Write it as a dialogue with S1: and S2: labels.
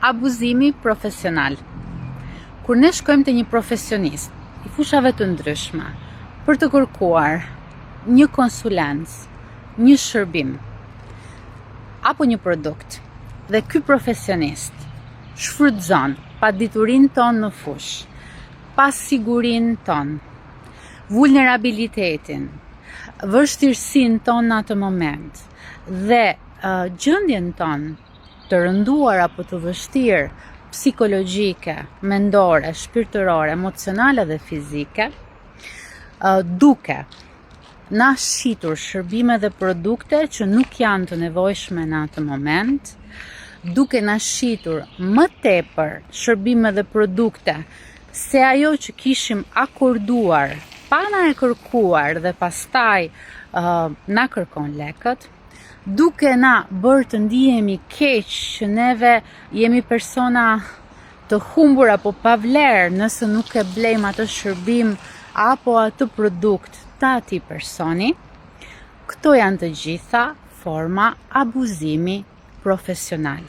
S1: Abuzimi profesional. Kur ne shkojmë te një profesionist i fushave të ndryshme për të kërkuar një konsulencë, një shërbim apo një produkt, dhe ky profesionist shfrytëzon paditurinë tonë në fushë, pasigurinë tonë, vulnerabilitetin, vështirësinë tonë në atë moment dhe gjendjen tonë të rënduar apo të vështirë psikologjike, mendore, shpirtërore, emocionale dhe fizike, duke na shitur shërbime dhe produkte që nuk janë të nevojshme në atë moment, duke na shitur më tepër shërbime dhe produkte se ajo që kishim akorduar pa na e kërkuar dhe pastaj na kërkon lekët, duke na bërë të ndihemi keq që neve jemi persona të humbur apo pa vlerë nëse nuk e blejmë atë shërbim apo atë produkt të atij personi. Këto janë të gjitha forma abuzimi profesional.